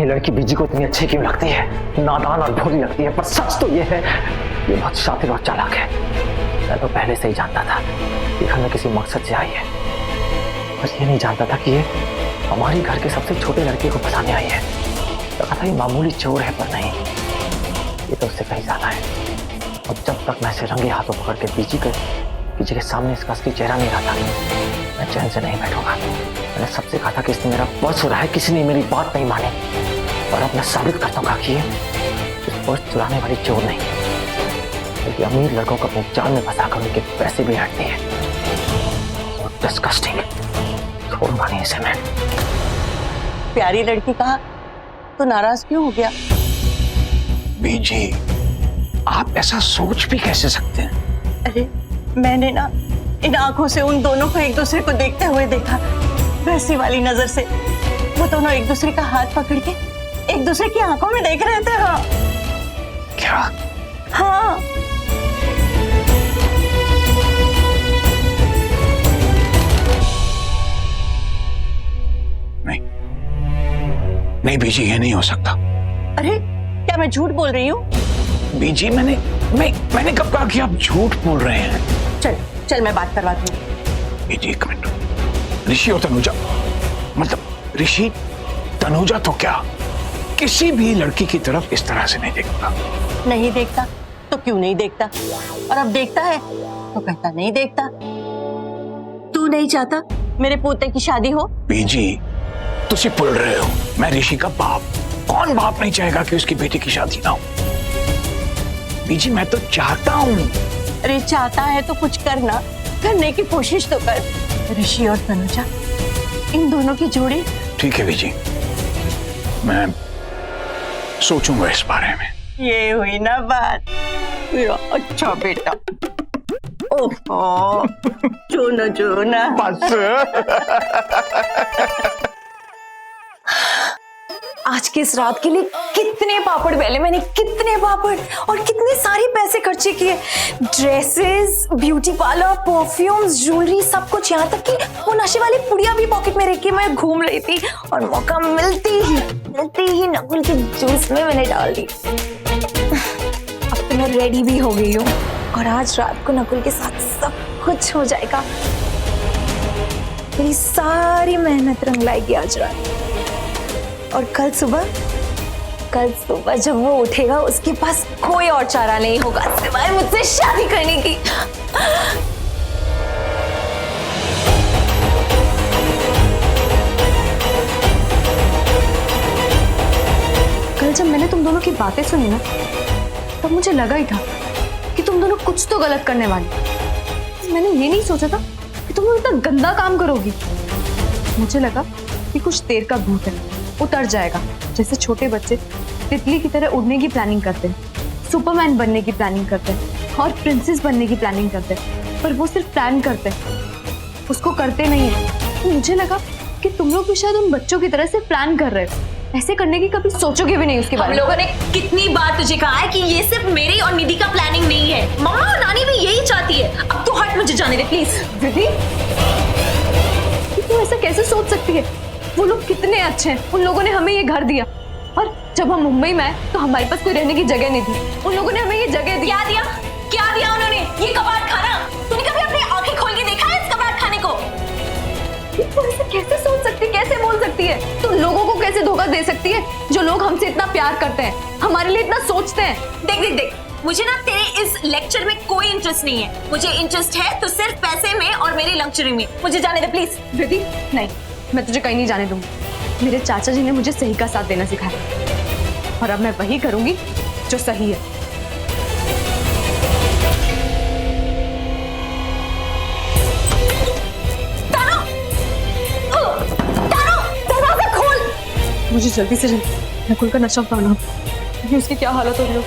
ये लड़की बीजी को इतनी अच्छी क्यों लगती है, नादान और भोली लगती है, पर सच तो ये है ये बहुत शातिर और चालाक है। मैं तो पहले से ही जानता था कि घर में किसी मकसद से आई है, बस ये नहीं जानता था कि ये हमारी घर के सबसे छोटे लड़के को फंसाने आई है। लगा था ये मामूली चोर है, पर नहीं, ये तो उससे कहीं ज्यादा है। और जब तक मैं इसे रंगे हाथों पकड़ के बीजी के सामने इसका असली चेहरा नहीं आता, मैं चैन से नहीं बैठूंगा। मैंने सबसे कहा था कि इसने मेरा पर्स चुराया, किसी ने मेरी बात नहीं मानी, और अब मैं साबित करता हूँ कि इस पर्स चुराने वाली चोर नहीं, बल्कि अमीर लड़कों को अपने जाल में फंसाकर उनके पैसे भी हटती है। डिस्गस्टिंग, छोड़ूंगा नहीं इसे मैं। प्यारी लड़की कहा तो नाराज क्यों हो गया? बीजी, आप ऐसा सोच भी कैसे सकते हैं? अरे मैंने ना इन आंखों से उन दोनों को एक दूसरे को देखते हुए देखा, वैसी वाली नजर से। वो दोनों एक दूसरे का हाथ पकड़ के एक दूसरे की आंखों में देख रहे थे। हाँ क्या? हाँ। नहीं नहीं बीजी, ये नहीं हो सकता। अरे क्या मैं झूठ बोल रही हूँ? बीजी, मैंने कब कहा कि आप झूठ बोल रहे हैं? चल चल मैं बात करवाती हूँ। बीजी एक मिनट, ऋषि और तनुजा, मतलब ऋषि तनुजा तो क्या, किसी भी लड़की की तरफ इस तरह से नहीं देखता। नहीं देखता तो क्यों नहीं देखता, और अब देखता है तो कहता नहीं देखता। तू नहीं चाहता मेरे पोते की शादी हो? बीजी तुसी बोल रहे हो, मैं ऋषि का बाप, कौन बाप नहीं चाहेगा कि उसकी बेटी की शादी ना हो? बीजी मैं तो चाहता हूँ। अरे चाहता है तो कुछ करना, करने की कोशिश तो कर। ऋषि और तनुजा, इन दोनों की जोड़ी। ठीक है बीजी, मैं सोचूंगा इस बारे में। ये हुई ना बात, मेरा अच्छा बेटा। ओहो, जो ना बस आज की इस रात के लिए कितने पापड़ बेले मैंने, कितने पापड़, और कितने सारे पैसे खर्चे किए। Dresses, beauty parlour, perfumes, jewellery, सब कुछ, यहाँ तक कि वो नशे वाली पुड़िया भी पॉकेट में रख के मैं घूम रही थी, और मौका मिलते ही नकुल के जूस में मैंने डाल दी। अब तो मैं रेडी भी हो गई हूँ, और आज रात को नकुल के साथ सब कुछ हो जाएगा। मेरी सारी मेहनत रंग लाएगी आज रात। और कल सुबह जब वो उठेगा, उसके पास कोई और चारा नहीं होगा सिवाय मुझसे शादी करने की। कल जब मैंने तुम दोनों की बातें सुनी ना, तब मुझे लगा ही था कि तुम दोनों कुछ तो गलत करने वाली। मैंने ये नहीं सोचा था कि तुम इतना गंदा काम करोगी। मुझे लगा कि कुछ देर का भूत है, उतर जाएगा, जैसे छोटे बच्चे तितली की तरह उड़ने की प्लानिंग करते हैं, सुपरमैन बनने की प्लानिंग करते हैं, और प्रिंसेस बनने की प्लानिंग करते हैं, पर वो सिर्फ प्लान करते हैं, उसको करते नहीं है। तो मुझे लगा कि तुम लोग भी शायद उन बच्चों की तरह से प्लान कर रहे हो, ऐसे करने की कभी सोचोगे भी नहीं उसके बारे में। हम लोगों ने कितनी बार तुझे कहा है कि ये सिर्फ मेरी और निधि का प्लानिंग नहीं है, मम्मा और नानी भी यही चाहती है। अब तो हट, मुझे जाने दे प्लीज। दीदी, तू ऐसा कैसे सोच सकती है? वो लोग कितने अच्छे हैं, उन लोगों ने हमें ये घर दिया, और जब हम मुंबई में आए तो हमारे पास कोई रहने की जगह नहीं थी, उन लोगों ने हमें ये जगह दी। क्या दिया? क्या दिया उन्होंने? ये कबाड़ खाना। तूने कभी अपनी आंखें खोल के देखा है इस कबाड़ खाने को? तू ऐसे कैसे सोच सकती, कैसे बोल सकती है? तू लोगों को कैसे धोखा दे सकती है, जो लोग हमसे इतना प्यार करते हैं, हमारे लिए इतना सोचते हैं? देख, मुझे ना तेरे इस लेक्चर में कोई इंटरेस्ट नहीं है। मुझे इंटरेस्ट है तो सिर्फ पैसे में और मेरी लग्जरी में। मुझे जाने दे प्लीज। दीदी नहीं, मैं तुझे कहीं नहीं जाने दूंगी। मेरे चाचा जी ने मुझे सही का साथ देना सिखाया, और अब मैं वही करूंगी जो सही है। दरवाजा खोल। मुझे जल्दी से नकुल का नशा उतारना, उसकी क्या हालत हो रही हो।